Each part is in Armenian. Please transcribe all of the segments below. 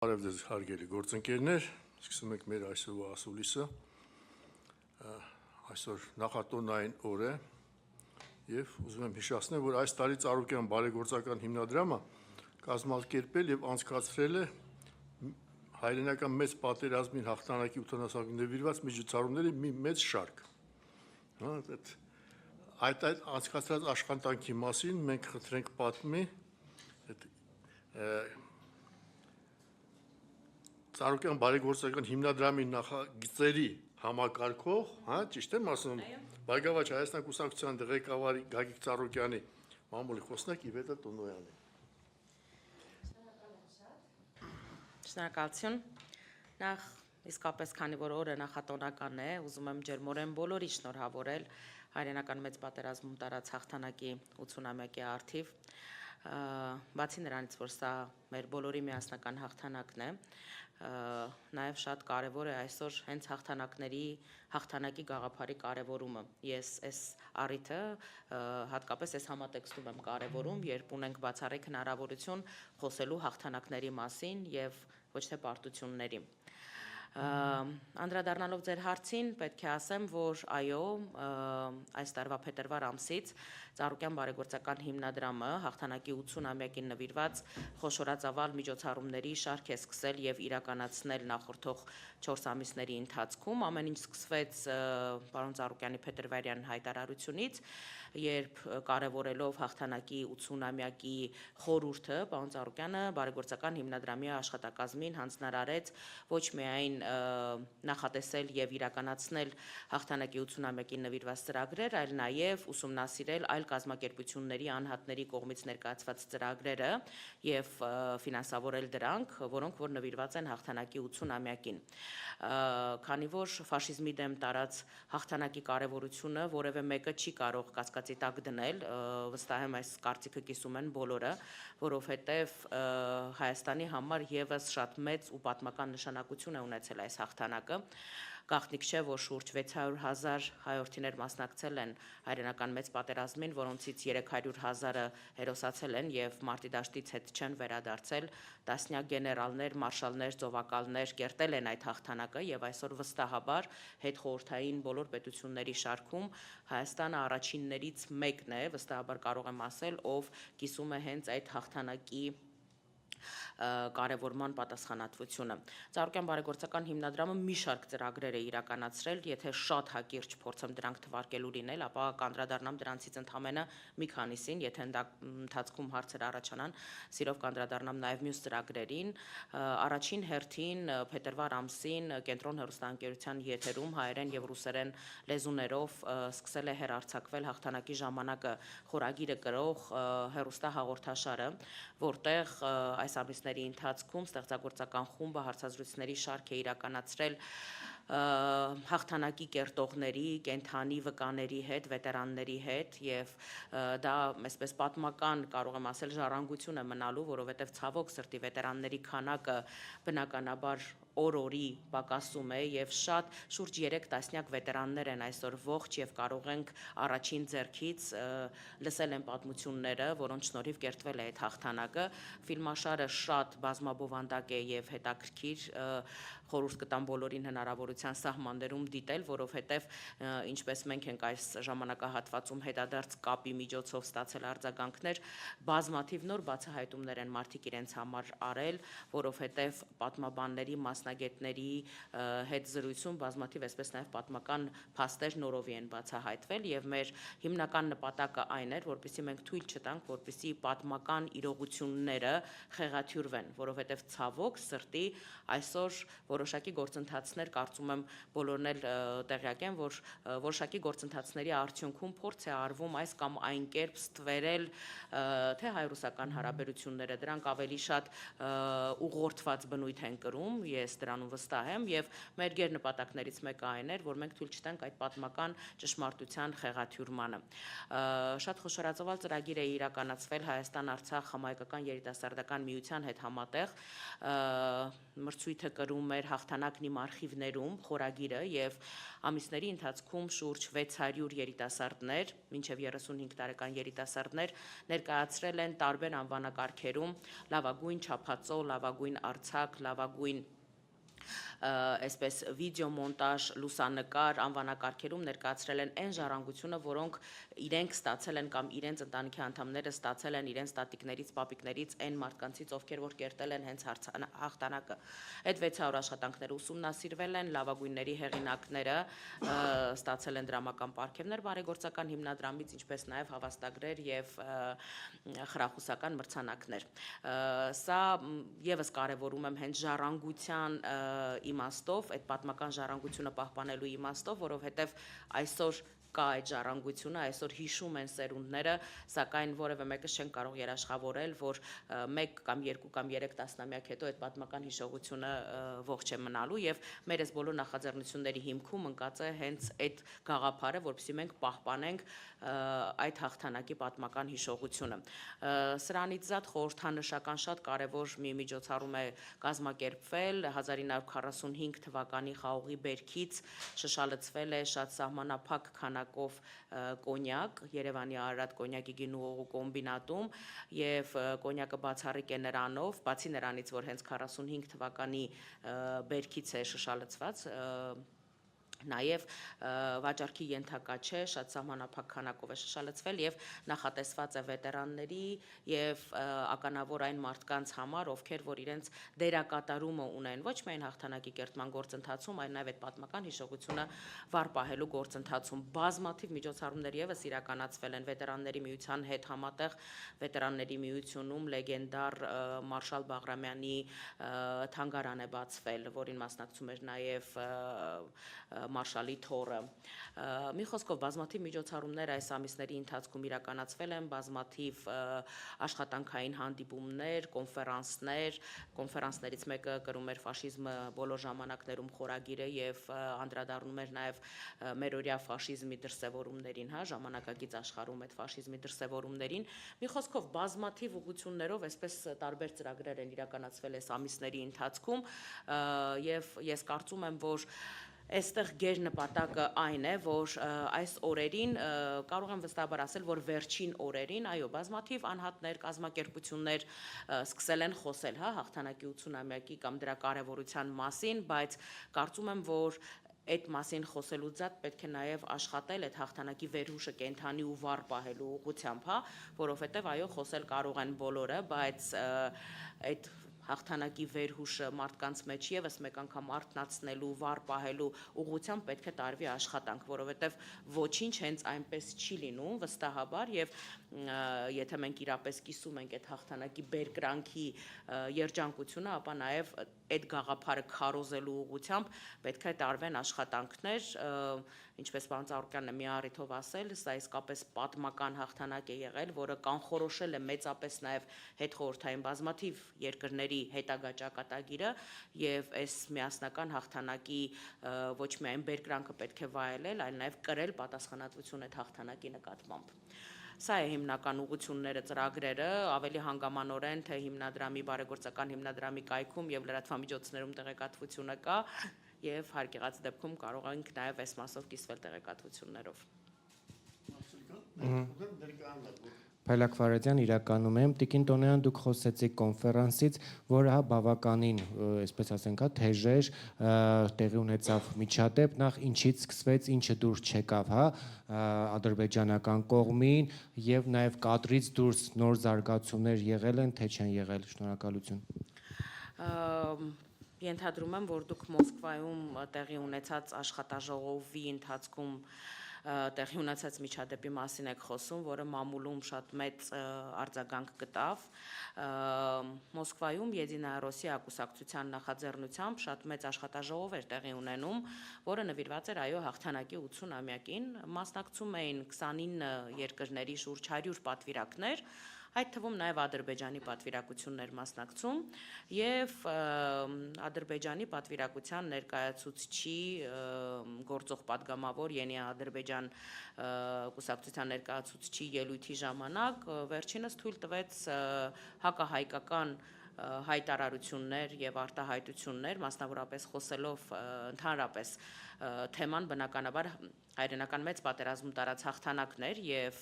Բարև ձեզ հարգելի գործընկերներ, սկսում ենք մեր այսօրվա ասուլիսը, այսօր նախատոնային օր է և ուզում եմ հիշեցնել, որ այս տարի Ծառուկյան բարեգործական հիմնադրամը կազմակերպել և անցկացրել է հայրենական մեծ պատերազմին հաղթանակի 80-ամյակին նվիրված միջոցառումների մի մեծ շարք։ Այդ անցկացրած աշխատանքի մասին մենք խնդրենք պատմի Ծառուկյան բարեգործական հիմնադրամի նախագծերի համակարգող, ճիշտ եմ ասում, Բարգավաճ Հայաստան կուսակցության ղեկավար Գագիկ Ծառուկյանի մամուլի խոսնակ Իվետա Տոնոյանի։ Շնորհակալություն։ Նախ իսկապես քանի որ օրը նախատոնական է, ուզում եմ ջերմորեն բոլորի շնորհավորել հայրենական մեծ պատերազմում տարած հաղթանակի 80-ամյակի առթիվ, բացի նրանից, որ սա մեր բոլորի միասնական հաղթանակն է, նաև շատ կարևոր է այսօր հենց հաղթանակի գաղափարի կարևորումը։ Ես այս առիթը հատկապես այս համատեքստում եմ կարևորում, երբ ունենք բացառիկ հնարավորություն խոսելու հաղթանակների մասին և ոչ թե պարտությունների։ Անդրադառնալով ձեր հարցին, պետք է ասեմ, որ այո, այս տարվա փետրվար ամսից Ծառուկյան բարեգործական հիմնադրամը հաղթանակի 80-ամյակին նվիրված խոշորածավալ միջոցառումների շարք է սկսել և իրականացնել նախորդող 4 ամիսների ընթացքում։ Ամեն ինչ սկսվեց պարոն Ծառուկյանի փետրվարյան հայտարարությունից, երբ կարևորելով հաղթանակի 80-ամյակի խորհուրդը, պարոն Ծառուկյանը բարեգործական հիմնադրամի աշխատակազմին հանձնարարեց ոչ միայն նախատեսել և իրականացնել հաղթանակի 80-ամյակին նվիրված ծրագրեր, այլ նաև ուսումնասիրել այլ կազմակերպությունների անհատների կողմից ներկայացված ծրագրերը և ֆինանսավորել դրանք, որոնք որ նվիրված են հաղթանակի 80-ամյակին։ Քանի որ ֆաշիզմի դեմ տարած հաղթանակի կարևորությունը որևէ մեկը չի կարող կասկածի տակ դնել, վստահ եմ այս կարծիքը կիսում են բոլորը, որովհետև Հայաստանի համար ևս շատ մեծ ու պատմական նշանակություն է ունեցել այս հաղթանակը։ Գաղտնիք չէ, որ շուրջ 600,000 հայրենիներ մասնակցել են հայրենական մեծ պատերազմին, որոնցից 300,000-ը հերոսացել են և մարտի դաշտից հետ չեն վերադարձել, տասնյակ գեներալներ, մարշալներ, ծովակալներ կերտել են այդ հաղթանակը և այսօր վստահաբար հետխորհրդային բոլոր պետությունների շարքում Հայաստանը առաջիններից մեկն է, վստահաբար կարող եմ ասել, ով կիսում է հենց այդ հաղթանակի կարևորման պատասխանատվությունը։ Ծառուկյան բարեգործական հիմնադրամը մի շարք ծրագրեր է իրականացրել, եթե շատ հակիրճ փորձեմ դրանք թվարկելու լինել, ապա կանդրադառնամ դրանցից ընդամենը մի քանիսին, եթե ընթացքում հարցեր առաջանան, սիրով կանդրադառնամ նաև մյուս ծրագրերին։ Առաջին հերթին փետրվար ամսին Կենտրոն հեռուստաընկերության եթերում հայերեն և ռուսերեն լեզուներով սկսել է հեռարձակվել հաղթանակի ժամանակը խորագիրը կրող հեռուստահաղորդաշարը, որտեղ այս ամիսների ընթացքում ստեղծագործական խումբը հարցազրույցների շարք է իրականացրել հաղթանակի կերտողների, կենդանի վկաների հետ, վետերանների հետ և դա այսպես պատմական կարող եմ ասել ժառանգություն է մնալու, որովհետև ցավոք սրտի վետերանների քանակը բնականաբար օր-օրի պակասում է և շուրջ 3 տասնյակ վետերաններ են այսօր ողջ և կարող ենք առաջին ձեռքից լսել են պատմությունները, որոնց շնորհիվ կերտվել է այդ հաղթանակը։ Ֆիլմաշարը շատ բազմաբովանդակ է և հետաքրքիր, խորհուրդ կտամ բոլորին հնարավորության սահմաններում դիտել, որովհետև ինչպես մենք ենք այս ժամանակահատվածում հետադարձ կապի միջոցով ստացել արձագանքներ, բազմաթիվ նոր բացահայտումներ են մարդիկ իրենց համար արել, որովհետև պատմաբանների, մասնագետների հետ զրույցում բազմաթիվ այսպես նաև պատմական փաստեր նորովի են բացահայտվել և մեր հիմնական նպատակը այն էր, որպեսզի մենք թույլ չտանք, որպեսզի պատմական իրողությունները խեղաթյուրվեն, որովհետև ցավոք սրտի այսօր որոշակի գործընթացներ, կարծում եմ բոլորն էլ տեղյակ են, որ որոշակի գործընթացների արդյունքում փորձ է արվում այս կամ այն կերպ ստվերել թե հայ-ռուսական հարաբերությունները, դրանք ավելի շատ ուղղորդված բնույթ են կրում, ես ես դրանում վստահ եմ եւ մեր գերնպատակներից մեկը այն էր, որ մենք թույլ չտանք այդ պատմական ճշմարտության խեղաթյուրմանը։ Շատ խոշորածավալ ծրագիր է իրականացվել Հայաստան-Արցախ համահայկական երիտասարդական միության հետ համատեղ, մրցույթը կրում էր հաղթանակն իմ արխիվներում խորագիրը եւ ամիսների ընթացքում շուրջ 600 երիտասարդներ, մինչև 35 տարեկան երիտասարդներ ներկայացրել են տարբեր անվանակարգերում լավագույն չափածո, լավագույն արձակ, լավագույն այսպես վիդեոմոնտաժ, լուսանկար անվանակարգերում ներկայացրել են այն ժառանգությունը, որոնք իրենք ստացել են կամ իրենց ընտանիքի անդամները ստացել են իրենց տատիկներից, պապիկներից, այն մարդկանցից, ովքեր որ կերտել են հենց հաղթանակը։ Այդ 600 աշխատանքները ուսումնասիրվել են, լավագույնների հեղինակները ստացել են դրամական պարգևներ բարեգործական հիմնադրամից, ինչպես նաև հավաստագրեր եւ խրախուսական մրցանակներ։ Սա եւս կարևորում եմ հենց ժառանգության իմաստով, այդ պատմական ժառանգությունը պահպանելու իմաստով, որովհետև այսօր կա այդ ժառանգությունը, այսօր հիշում են սերունդները, սակայն որևէ մեկը չեն կարող երաշխավորել, որ 1 կամ 2 կամ 3 տասնամյակ հետո այդ պատմական հիշողությունը ողջ է մնալու եւ մեր այս բոլոր նախաձեռնությունների հիմքում ընկած է հենց այդ գաղափարը, որպեսզի մենք պահպանենք այդ հաղթանակի պատմական հիշողությունը։ Սրանից զատ խորհրդանշական շատ կարևոր մի միջոցառում է կազմակերպվել 1945 թվականի խաղողի բերքից շշալցվել է շատ սահմանափակ քանակով կոնյակ Երևանի Արարատ կոնյակի գինու կոմբինատում եւ կոնյակը բացառիկ է նրանով, բացի նրանից, որ հենց 45 թվականի բերքից է շշալցված, նաև վաճառքի ենթակա չէ, շատ սահմանափակ քանակով է շշալցվել եւ նախատեսված է վետերանների եւ ականավոր այն մարդկանց համար, ովքեր որ իրենց դերակատարումը ունեն ոչ միայն հաղթանակի կերտման գործընթացում, այլ նաև այդ պատմական հիշողությունը վառ պահելու գործընթացում։ Բազմաթիվ միջոցառումներ եւս իրականացվել են վետերանների միության հետ համատեղ, վետերանների միությունում լեգենդար Մարշալ Բաղրամյանի թանգարան է բացվել, որին մասնակցում էր նաև Մարշալի թոռը։ Մի խոսքով բազմաթիվ միջոցառումներ այս ամիսների ընթացքում իրականացվել են, բազմաթիվ աշխատանքային հանդիպումներ, կոնֆերանսներից մեկը կրում էր ֆաշիզմը բոլոր ժամանակներում խորագիրը եւ անդրադառնում էր նաեւ մերօրյա ֆաշիզմի դրսեւորումներին, ժամանակակից աշխարհում այդ ֆաշիզմի դրսեւորումներին։ Մի խոսքով բազմաթիվ ուղղություններով այսպես տարբեր ծրագրեր են իրականացվել այս ամիսների ընթացքում եւ ես կարծում եմ, որ այստեղ գերնպատակը այն է, որ այս օրերին կարող եմ վստահաբար ասել, որ վերջին օրերին, այո, բազմաթիվ անհատներ, կազմակերպություններ սկսել են խոսել, հաղթանակի 80-ամյակի կամ դրա կարևորության մասին, բայց կարծում եմ, որ այդ մասին խոսելուց զատ պետք է նաև աշխատել այդ հաղթանակի վերհուշը կենթանի ու վառ պահելու ուղղությամբ, որովհետև այո, խոսել կարող են բոլորը, բայց այդ հաղթանակի վերհուշը մարդկանց մեջ եւս մեկ անգամ արթնացնելու, վառ պահելու ուղղությամբ պետք է տարվի աշխատանք, որովհետեւ ոչինչ հենց այնպես չի լինում վստահաբար եւ եթե մենք իրապես կիսում ենք այդ հաղթանակի բերկրանքի երջանկությունը, ապա նաեւ այդ գաղափարը քարոզելու ուղղությամբ պետք է տարվեն աշխատանքներ, ինչպես պարոն Ծառուկյանն է մի առիթով ասել, սա իսկապես պատմական հաղթանակ է եղել, որը կանխորոշել է մեծապես նաեւ հետխորհրդային բազմաթիվ երկրների հետագա ճակատագիրը եւ այս միասնական հաղթանակի ոչ միայն բերկրանքը պետք է վայելել, այլ նաեւ կրել պատասխանատվություն այդ հաղթանակի նկատմամբ։ Սա է հիմնական ուղղությունները, ծրագրերը, ավելի հանգամանորեն, թե հիմնադրամի բարեգործական հիմնադրամի կայքում եւ լրատվամիջոցներում տեղեկատվությունը կա եւ հարկ եղած դեպքում կարող ենք նաեւ այս մասով կիսվել տեղեկատվություններով։ Փայլակ Ֆարադյան, իրականում եմ։ Տիկին Տոնյան, դուք խոսեցիք կոնֆերանսից, որը բավականին, այսպես ասենք, թեժ էր, տեղի ունեցավ միջադեպ, նախ ինչից սկսվեց, ինչը դուրս չեկավ, ադրբեջանական կողմին եւ նաեւ կադրից դուրս նոր զարգացումներ եղել են, թե չեն եղել։ Շնորհակալություն։ Ենթադրում եմ, որ դուք Մոսկվայում տեղի ունեցած աշխատաժողովի ընթացքում տեղի ունեցած միջադեպի մասին եք խոսում, որը մամուլում շատ մեծ արձագանք գտավ։ Մոսկվայում Եդինայա Ռոսիա կուսակցության նախաձեռնությամբ շատ մեծ աշխատաժողով էր տեղի ունենում, որը նվիրված էր այո հաղթանակի 80-ամյակին, մասնակցում էին 29 երկրների շուրջ 100 պատվիրակներ, այդ թվում նաև Ադրբեջանի պատվիրակություններ մասնակցում եւ Ադրբեջանի պատվիրակության ներկայացուցչի գործող падգամավոր Ենի Ադրբեջան կուսակցության ներկայացուցչի ելույթի ժամանակ վերջինս թույլ տվեց հակահայկական հայտարարություններ եւ արտահայտություններ, մասնավորապես խոսելով ընդհանրապես թեման բնականաբար հայրենական մեծ պատերազմում տարած հաղթանակներ եւ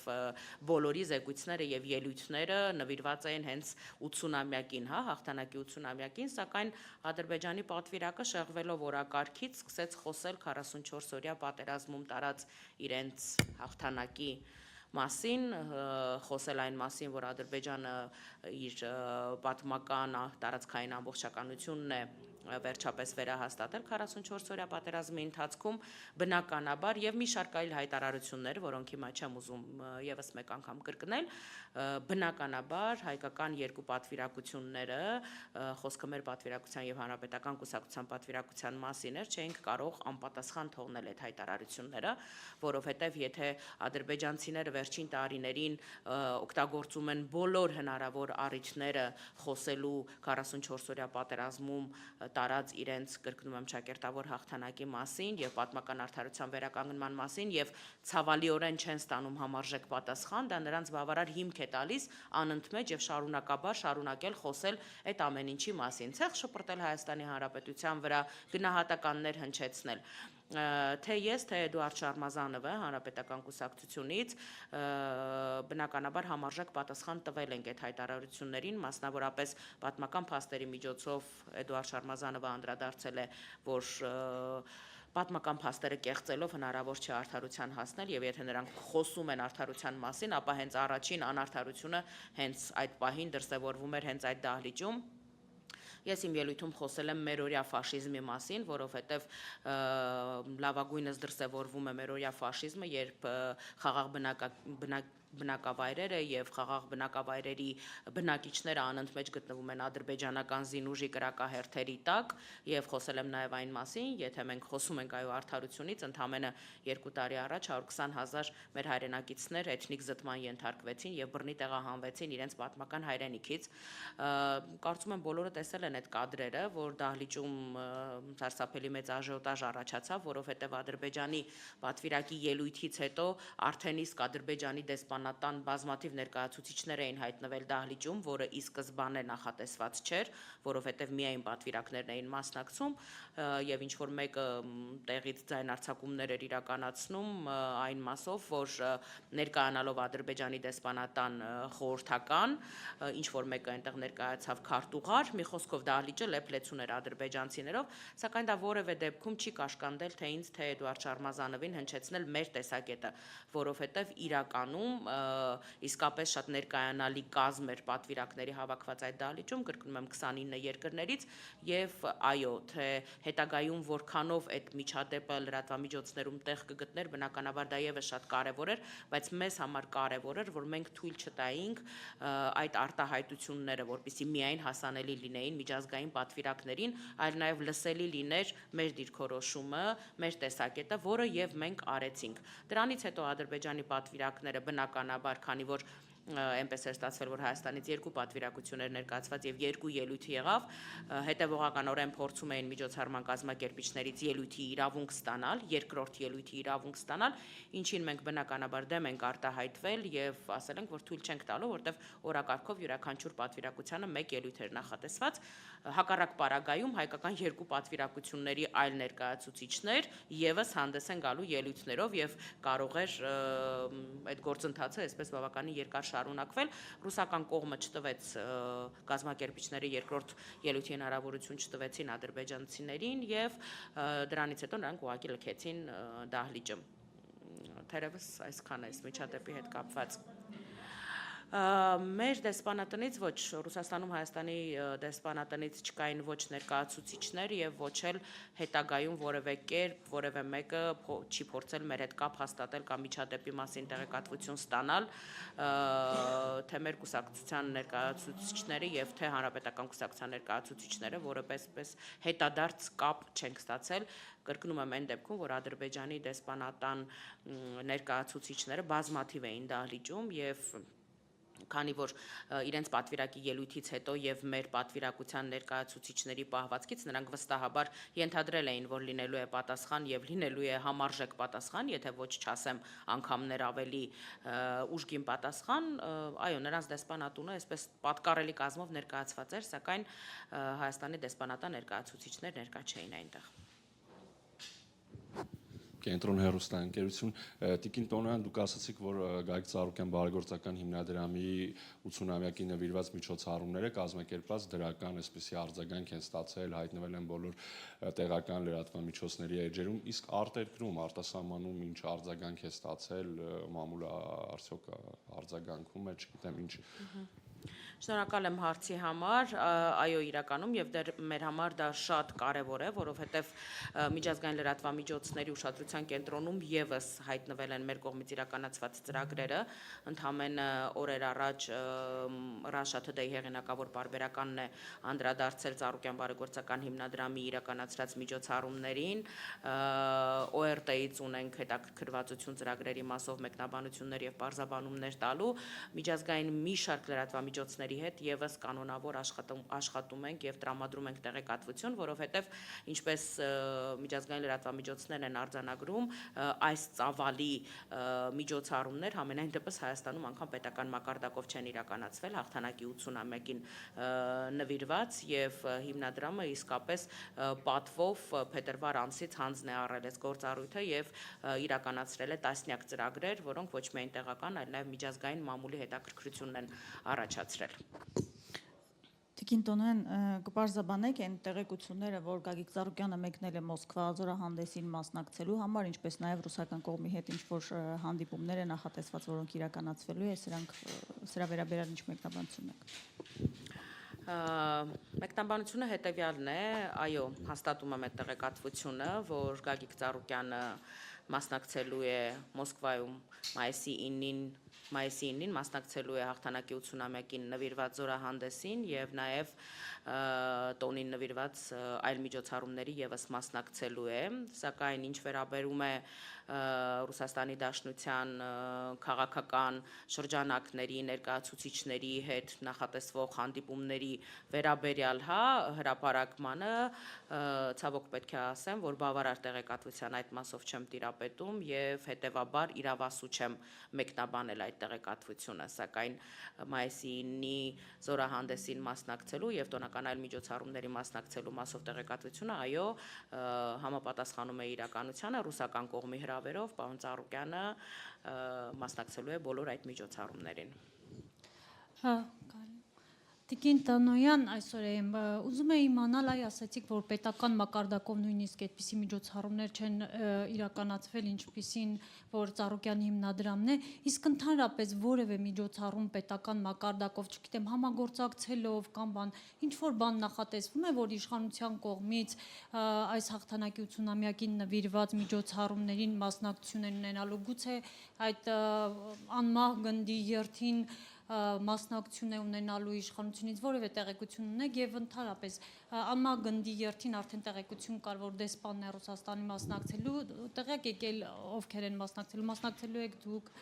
բոլորի զեկույցները եւ ելույթները նվիրված էին հենց 80-ամյակին, հաղթանակի 80-ամյակին, սակայն Ադրբեջանի պատվիրակը շեղվելով օրակարգից սկսեց խոսել 44-օրյա պատերազմում տարած իրենց հաղթանակի մասին, խոսել այն մասին, որ Ադրբեջանը իր պատմական տարածքային ամբողջականությունն է վերջապես վերահաստատել 44-օրյա պատերազմի ընթացքում բնականաբար եւ մի շարք այլ հայտարարություններ, որոնք հիմա չեմ ուզում եւս մեկ անգամ կրկնել, բնականաբար հայկական երկու պատվիրակությունները, խոսքը մեր պատվիրակության եւ հանրապետական կուսակցության պատվիրակության մասին էր, չէինք կարող անպատասխան թողնել այդ հայտարարությունները, որովհետեւ եթե ադրբեջանցիները վերջին տարիներին օգտագործում են բոլոր հնարավոր առիթները խոսելու 44-օրյա պատերազմում տարած իրենց կրկնում եմ ճակերտավոր հաղթանակի մասին եւ պատմական արդարության վերականգնման մասին եւ ցավալիորեն չեն ստանում համարժեք պատասխան, դա նրանց բավարար հիմք է տալիս անընդմեջ եւ շարունակաբար շարունակել խոսել այդ ամեն ինչի մասին, ցեղ շպրտել Հայաստանի Հանրապետության վրա, գնահատականներ հնչեցնել։ Թե ես, թե Էդուարդ Շարմազանովը հանրապետական կուսակցությունից բնականաբար համարժեք պատասխան տվել ենք այդ հայտարարություններին, մասնավորապես պատմական փաստերի միջոցով Էդուարդ Շարմազանովը անդրադարձել է, որ պատմական փաստերը կեղծելով հնարավոր չէ արդարության հասնել եւ եթե նրանք խոսում են արդարության մասին, ապա հենց առաջին անարդարությունը հենց այդ պահին դրսևորվում էր հենց այդ դահլիճում։ Ես իմ ելույթում խոսել եմ մերօրյա ֆաշիզմի մասին, որովհետև լավագույնս դրսևորվում է մերօրյա ֆաշիզմը, երբ խաղաղ բնակավայրերը եւ խաղաղ բնակավայրերի բնակիչները անընդմեջ գտնվում են ադրբեջանական զինուժի կրակահերթերի տակ եւ խոսել եմ նաեւ այն մասին, եթե մենք խոսում ենք այո արդարությունից, ընդամենը 2 տարի առաջ 120,000 մեր հայրենակիցներ էթնիկ զտման ենթարկվեցին եւ բռնի տեղահանվեցին իրենց պատմական հայրենիքից։ Կարծում եմ բոլորը տեսել են այդ կադրերը, որ դահլիճում սարսափելի մեծ աժիոտաժ առաջացավ, որովհետեւ Ադրբեջանի պատվիրակի ելույթից հետո արդեն իսկ Ադրբեջանի դեսպանատան բազմաթիվ ներկայացուցիչներ էին հայտնվել դահլիճում, որը ի սկզբանե նախատեսված չէր, որովհետեւ միայն պատվիրակներն էին մասնակցում եւ ինչ որ մեկը տեղից ձայնարձակումներ էր իրականացնում այն մասով, որ ներկայանալով Ադրբեջանի դեսպանատան խորհրդական, ինչ որ մեկը այնտեղ ներկայացավ քարտուղար, մի խոսքով դահլիճը լեփլեցուն էր ադրբեջանցիներով, սակայն դա որևէ դեպքում չի կաշկանդել թե ինձ, թե Էդուարդ Շարմազանովին հնչեցնել մեր տեսակետը, որովհետև իրականում իսկապես շատ ներկայանալի կազմ էր պատվիրակների հավաքված այդ դահլիճում, կրկնում եմ 29 երկրներից եւ այո, թե հետագայում որքանով այդ միջադեպը լրատվամիջոցներում տեղ կգտներ, բնականաբար դա եւս շատ կարեւոր էր, բայց մեզ համար կարեւոր էր, որ մենք թույլ չտայինք այդ արտահայտությունները, որպեսզի միայն հասանելի լինեին միջազգային պատվիրակներին, այլ նաև լսելի լիներ մեր դիրքորոշումը, մեր տեսակետը, որը եւ մենք արեցինք։ Դրանից հետո Ադրբեջանի պատվիրակները բնականաբար, քանի որ այնպես էր ստացվել, որ Հայաստանից 2 պատվիրակություններ ներկայացված եւ 2 ելույթ եղավ, հետեւողականորեն փորձում էին միջոցառման կազմակերպիչներից ելույթի իրավունք ստանալ, երկրորդ ելույթի իրավունք ստանալ, ինչին մենք բնականաբար դեմ ենք արտահայտվել եւ ասել ենք, որ թույլ չենք տալու, որտեվ օրակարգով յուրաքանչյուր պատվիրակությանը 1 ելույթ էր նախատեսված, հակառակ պարագայում հայկական 2 պատվիրակությունների այլ ներկայացուցիչներ եւս հանդես են գալու ելույթներով եւ կարող էր այդ գործընթացը այսպես բավականին երկար շարունակվել, ռուսական կողմը չտվեց կազմակերպիչների երկրորդ ելույթի հնարավորություն չտվեցին ադրբեջանցիներին եւ դրանից հետո նրանք ուղղակի լքեցին դահլիճը։ Թերևս այսքան է միջադեպի հետ կապված։ Մեր դեսպանատնից ոչ, Ռուսաստանում Հայաստանի դեսպանատնից չկային ոչ ներկայացուցիչներ եւ ոչ էլ հետագայում որևէ կերպ որևէ մեկը չի փորձել մեր հետ կապ հաստատել կամ միջադեպի մասին տեղեկատվություն ստանալ, թե մեր կուսակցության ներկայացուցիչները եւ թե հանրապետական կուսակցության ներկայացուցիչները, որովհետեւ հետադարձ կապ չենք ստացել, կրկնում եմ այն դեպքում, որ Ադրբեջանի դեսպանատան ներկայացուցիչները բազմաթիվ էին դահլիճում եւ քանի որ իրենց պատվիրակի ելույթից հետո եւ մեր պատվիրակության ներկայացուցիչների պահվածքից նրանք վստահաբար ենթադրել էին, որ լինելու է պատասխան եւ լինելու է համարժեք պատասխան, եթե ոչ չասեմ անգամներ ավելի ուժգին պատասխան, այո, նրանց դեսպանատունը այսպես պատկառելի կազմով ներկայացված էր, սակայն Հայաստանի դեսպանատան ներկայացուցիչներ ներկա չէին այնտեղ։ Կենտրոն հեռուստաընկերություն, Տիկին Տոնոյան, դուք ասացիք, որ Գագիկ Ծառուկյան բարեգործական հիմնադրամի 80-ամյակի նվիրված միջոցառումները կազմակերպված դրական այսպիսի արձագանք են ստացել, հայտնվել են բոլոր տեղական լրատվամիջոցների էջերում, իսկ արտերկրում, արտասահմանում ինչ արձագանք է ստացել, մամուլը արդյոք արձագանքում է, չգիտեմ ինչ։ Շնորհակալ եմ հարցի համար, այո, իրականում եւ մեր համար դա շատ կարեւոր է, որովհետեւ միջազգային լրատվամիջոցների ուշադրության կենտրոնում եւս հայտնվել են մեր կողմից իրականացված ծրագրերը, ընդամենը օրեր առաջ Russia Today հեղինակավոր պարբերականն է անդրադարձել Ծառուկյան բարեգործական հիմնադրամի իրականացրած միջոցառումներին, ORT-ից ունենք հետաքրքրվածություն ծրագրերի մասով մեկնաբանություններ եւ պարզաբանումներ տալու, միջազգային մի շարք լրատվամիջոցների հետ եւս կանոնավոր աշխատում ենք եւ տրամադրում ենք տեղեկատվություն, որովհետեւ ինչպես միջազգային լրատվամիջոցներն են արձանագրում, այս ծավալի միջոցառումներ համենայն դեպս Հայաստանում անգամ պետական մակարդակով չեն իրականացվել հաղթանակի 80-ամյակին նվիրված եւ հիմնադրամը իսկապես պատվով փետրվար ամսից հանձն է առել այս գործառույթը եւ իրականացրել է տասնյակ ծրագրեր, որոնք ոչ միայն տեղական, այլ նաեւ միջազգային մամուլի հետաքրքրությունն են առաջացրել։ Տիկին Տոնոյան, կպարզաբանեք այն տեղեկությունները, որ Գագիկ Ծառուկյանը մեկնել է Մոսկվա զորահանդեսին մասնակցելու համար, ինչպես նաև ռուսական կողմի հետ ինչ-որ հանդիպումներ են նախատեսված, որոնք իրականացվելու է, սրա վերաբերյալ ինչ մեկնաբանություն եք։ Մեկնաբանությունը հետևյալն է, այո, հաստատում եմ այդ տեղեկատվությունը, որ Գագիկ Ծառուկյանը մասնակցելու է Մոսկվայում մայիսի 9-ին մասնակցելու է հաղթանակի 80-ամյակին նվիրված զորահանդեսին եւ նաեւ տոնին նվիրված այլ միջոցառումների եւս մասնակցելու է, սակայն ինչ վերաբերում է Ռուսաստանի Դաշնության քաղաքական շրջանակների ներկայացուցիչների հետ նախատեսվող հանդիպումների վերաբերյալ հրապարակմանը, ցավոք պետք է ասեմ, որ բավարար տեղեկատվության այդ մասով չեմ տիրապետում եւ հետեւաբար իրավասու չեմ մեկնաբանել այդ տեղեկատվությունը, սակայն մայիսի 9-ի զորահանդեսին մասնակցելու եւ տոնական այլ միջոցառումների մասնակցելու մասով տեղեկատվությունը, այո, համապատասխանում է իրականությանը, ռուսական կողմի հրավերով պարոն Ծառուկյանը մասնակցելու է բոլոր այդ միջոցառումներին։ Տիկին Տոնոյան, այսօր եմ ուզում եմ իմանալ, այ ասացիք, որ պետական մակարդակով նույնիսկ այդպիսի միջոցառումներ չեն իրականացվել, ինչպիսին որ Ծառուկյանի հիմնադրամն է, իսկ ընդհանրապես որևէ միջոցառում պետական մակարդակով, չգիտեմ, համագործակցելով կամ բան, ինչ որ բան նախատեսվում է, որ իշխանության կողմից այս հաղթանակի 80-ամյակին նվիրված միջոցառումներին մասնակցություն են ունենալու, գուցե այդ անմահ գնդի երթին մասնակցություն է ունենալու իշխանությունից որևէ տեղեկություն ունեք եւ ընդհանրապես անմահ գնդի երթին արդեն տեղեկություն կար, որ դեսպանն է Ռուսաստանի մասնակցելու, տեղյակ եկել ովքեր են մասնակցելու եք դուք։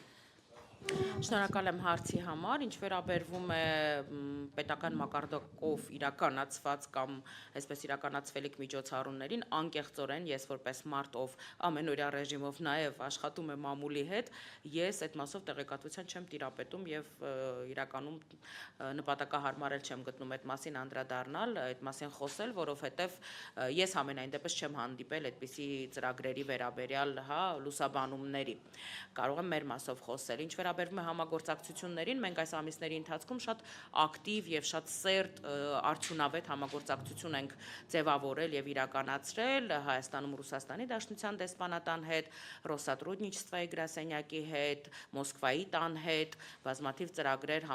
Շնորհակալ եմ հարցի համար, ինչ վերաբերվում է պետական մակարդակով իրականացված կամ այսպես իրականացվելիք միջոցառումներին, անկեղծորեն ես որպես մարդ, ով ամենօրյա ռեժիմով նաև աշխատում է մամուլի հետ, ես այդ մասով տեղեկատվության չեմ տիրապետում եւ իրականում նպատակահարմար էլ չեմ գտնում այդ մասին անդրադառնալ, այդ մասին խոսել, որովհետեւ ես ամենայն դեպս չեմ հանդիպել այդպիսի ծրագրերի վերաբերյալ, լուսաբանումների։ Կարող եմ մեր մասով խոսել, ինչ վերաբերվում է համագործակցություններին, մենք այս ամիսների ընթացքում շատ ակտիվ եւ շատ սերտ արդյունավետ համագործակցություն ենք ձևավորել եւ իրականացրել Հայաստանում Ռուսաստանի Դաշնության դեսպանատան հետ, Ռոսատրուդնիչեստվոյի գրասենյակի հետ, Մոսկվայի տան հետ, բազմաթիվ ծրագրեր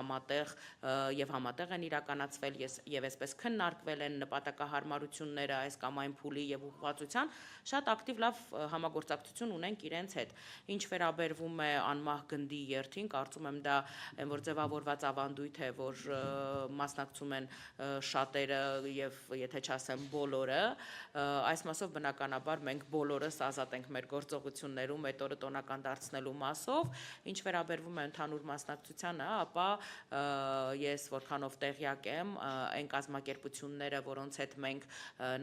համատեղ են իրականացվել եւ այսպես քննարկվել են նպատակահարմարությունները այս կամ այն փուլի եւ ուղղվածության, շատ ակտիվ լավ համագործակցություն ունենք իրենց հետ։ Ինչ վերաբերվում է անմահ գնդի երթին, կարծում եմ դա այն որ ձևավորված ավանդույթ է, որ մասնակցում են շատերը եւ եթե չասեմ բոլորը, այս մասով բնականաբար մենք բոլորս ազատ ենք մեր գործողություններում այդ օրը տոնական դարձնելու մասով, ինչ վերաբերվում է ընդհանուր մասնակցությանը, ապա ես որքանով տեղյակ եմ, այն կազմակերպությունները, որոնց հետ մենք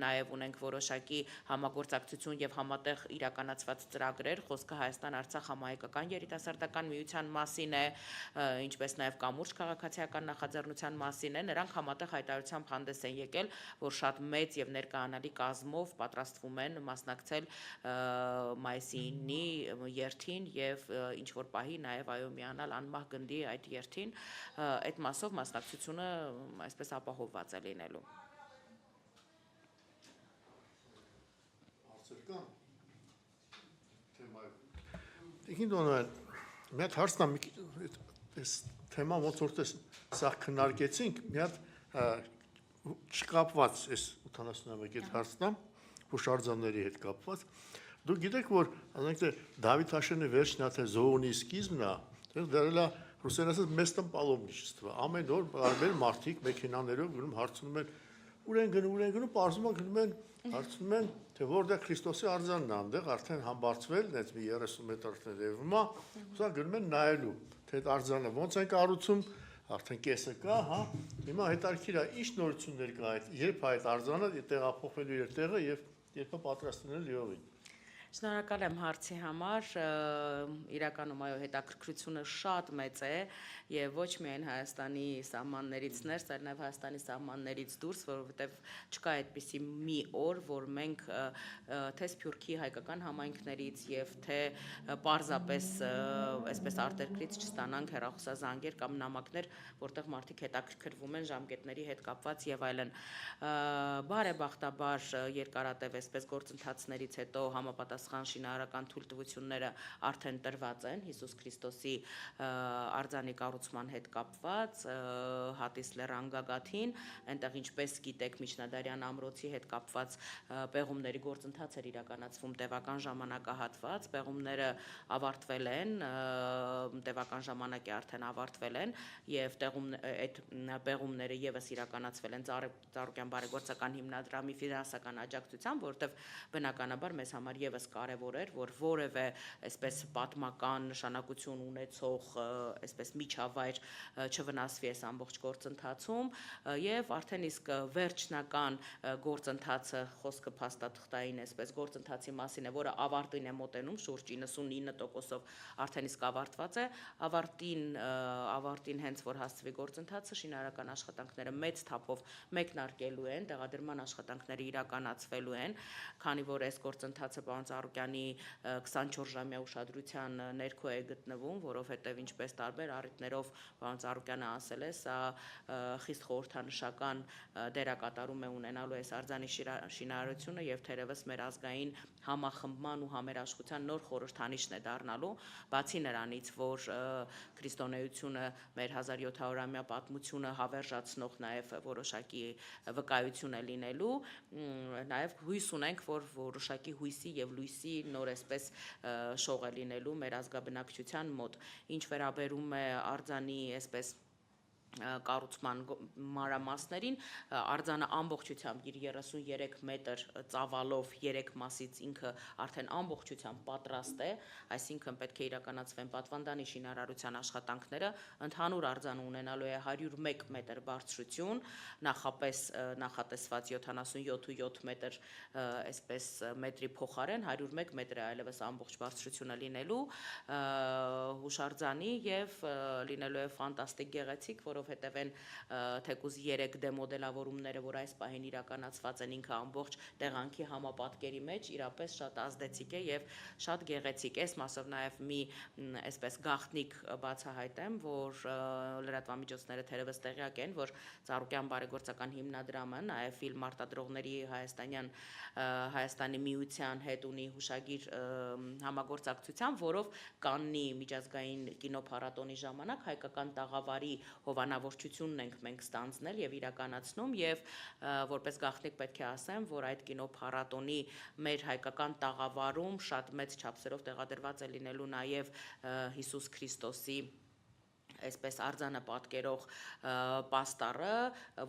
նաև ունենք որոշակի համագործակցություն եւ համատեղ իրականացված ծրագրեր, խոսքը Հայաստան-Արցախ համահայկական երիտասարդական միության մասին է, ինչպես նաև կամուրջ քաղաքացիական նախաձեռնության մասին է, նրանք համատեղ հայտարարությամբ հանդես են եկել, որ շատ մեծ եւ ներկայանալի կազմով պատրաստվում են մասնակցել մայիսի 9-ի երթին եւ ինչ որ պահի նաև այո միանալ անմահ գնդի այդ երթին, այդ մասով մասնակցությունը այսպես ապահովված է լինելու։ Տիկին Դոնոյան, մի հատ հարցն այս թեման ոնց որ սա քննարկեցինք, մի հատ չկապված այս 81 հարցն հուշարձանների հետ կապված։ Դուք գիտեք, որ ասենք թե Դավիթ Հաշենի վերջն է թե Զոոնի սկիզբն է, դեռ ռուսերեն ասած մեստն պալոմնիչստվա։ Ամեն օր բարբեր մարդիկ մեքենաներով գնում հարցնում են ուր են գնում, պարզում են գնում են հարցնում են, թե որտեղ Քրիստոսի արձանն է, այնտեղ արդեն համբարձվել, այնց մի 30 մետր տևում է, ուստի գնում են նայելու, թե այդ արձանը ոնց են կառուցում, արդեն կեսը կա, հա։ Հիմա հետաքրքիր է, ինչ նորություններ կա այդ, երբ այդ արձանը տեղափոխվելու իր տեղը եւ երբ պատրաստվել լիովին։ Շնորհակալ եմ հարցի համար, իրականում այո հետաքրքրությունը շատ մեծ է եւ ոչ միայն Հայաստանի սահմաններից ներս, այլ նաեւ Հայաստանի սահմաններից դուրս, որովհետեւ չկա այդպիսի մի օր, որ մենք թե Սփյուռքի հայկական համայնքներից եւ թե պարզապես այսպես արտերկրից չստանանք հեռախոսազանգեր կամ նամակներ, որտեղ մարդիկ հետաքրքրվում են ժամկետների հետ կապված եւ այլն։ Բարեբախտաբար երկարատև այսպես գործընթացներից հետո համապատասխան շինարարական թույլտվությունները արդեն տրված են Հիսուս Քրիստոսի արձանի կառուցման հետ կապված Հատիս լեռան գագաթին, այնտեղ ինչպես գիտեք միջնադարյան ամրոցի հետ կապված պեղումների գործընթաց էր իրականացվում տևական ժամանակահատված, պեղումները ավարտվել են, տևական ժամանակի արդեն ավարտվել են եւ այդ պեղումները եւս իրականացվել են Ծառուկյան բարեգործական հիմնադրամի ֆինանսական աջակցությամբ, որտեղ բնականաբար մեզ համար եւս կարևոր էր, որ որևէ այսպես պատմական նշանակություն ունեցող այսպես միջավայր չվնասվի այս ամբողջ գործընթացում եւ արդեն իսկ վերջնական գործընթացը խոսքը փաստաթղթային այսպես գործընթացի մասին է, որը ավարտին է մոտենում շուրջ 99%-ով արդեն իսկ ավարտված է, ավարտին հենց որ հասցվի գործընթացը շինարարական աշխատանքները մեծ թափով մեկնարկելու են, տեղադրման աշխատանքները իրականացվելու են, քանի որ այս գործընթացը պարոն Ծառուկյանի 24-ժամյա ուշադրության ներքո է գտնվում, որովհետև ինչպես տարբեր առիթներով պարոն Ծառուկյանը ասել է, սա խիստ խորհրդանշական դերակատարում է ունենալու այս արձանի շինարարությունը եւ թերևս մեր ազգային համախմբման ու համերաշխության նոր խորհրդանիշն է դառնալու, բացի նրանից, որ քրիստոնեությունը մեր 1700-ամյա պատմությունը հավերժացնող նաև որոշակի վկայություն է լինելու, նաև հույս ունենք, որ որոշակի հույսի եւ լույսի նոր այսպես շող է լինելու մեր ազգաբնակչության մոտ, ինչ վերաբերում է արձանի այսպես կառուցման մանրամասներին, արձանը ամբողջությամբ իր 33 մետր ծավալով 3 մասից ինքը արդեն ամբողջությամբ պատրաստ է, այսինքն պետք է իրականացվեն պատվանդանի շինարարության աշխատանքները, ընդհանուր արձանը ունենալու է 101 մետր բարձրություն, նախապես նախատեսված 77.7 մետր այսպես մետրի փոխարեն 101 մետր է այլևս ամբողջ բարձրությունը լինելու հուշարձանի եւ լինելու է ֆանտաստիկ գեղեցիկ, որովհետև են թեկուզ 3 դեմոդելավորումները, որ այս պահին իրականացված են ինքը ամբողջ տեղանքի համապատկերի մեջ, իրապես շատ ազդեցիկ է եւ շատ գեղեցիկ։ Այս մասով նաեւ մի այսպես գաղտնիք բացահայտեմ, որ լրատվամիջոցները թերևս տեղյակ են, որ Ծառուկյան բարեգործական հիմնադրամը նաեւ ֆիլմ արտադրողների Հայաստանի միության հետ ունի հուշագիր համագործակցության, որով Կաննի միջազգային կինոփառատոնի ժամանակ հայկական տաղավարի Հովհաննես պլանավորչությունն ենք մենք ստանձնել եւ իրականացնում եւ որպես գաղտնիք պետք է ասեմ, որ այդ կինոփառատոնի մեր հայկական տաղավարում շատ մեծ չափսերով տեղադրված է լինելու նաեւ Հիսուս Քրիստոսի այսպես արձանը պատկերող պաստառը,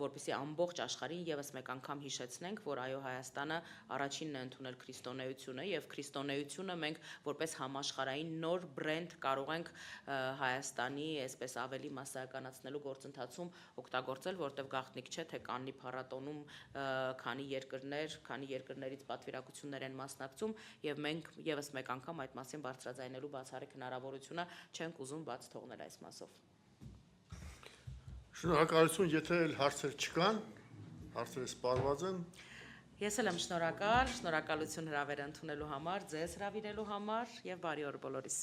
որպեսզի ամբողջ աշխարհին եւս մեկ անգամ հիշեցնենք, որ այո Հայաստանը առաջինն է ընդունել քրիստոնեությունը եւ քրիստոնեությունը մենք որպես համաշխարհային նոր բրենդ կարող ենք Հայաստանի այսպես ավելի մասսայականացնելու գործընթացում օգտագործել, որտեղ գաղտնիք չէ, թե Կաննի փառատոնում քանի երկրներից պատվիրակություններ են մասնակցում եւ մենք եւս մեկ անգամ այդ մասին բարձրաձայնելու բացառիկ հնարավորությունը չենք ուզում բաց թողնել այս մասով։ Շնորհակալություն, եթե հարցեր չկան, հարցերը սպառված են։ Ես էլ եմ շնորհակալություն հրավերը ընդունելու համար, ձեզ հրավիրելու համար եւ բարի օր բոլորիս։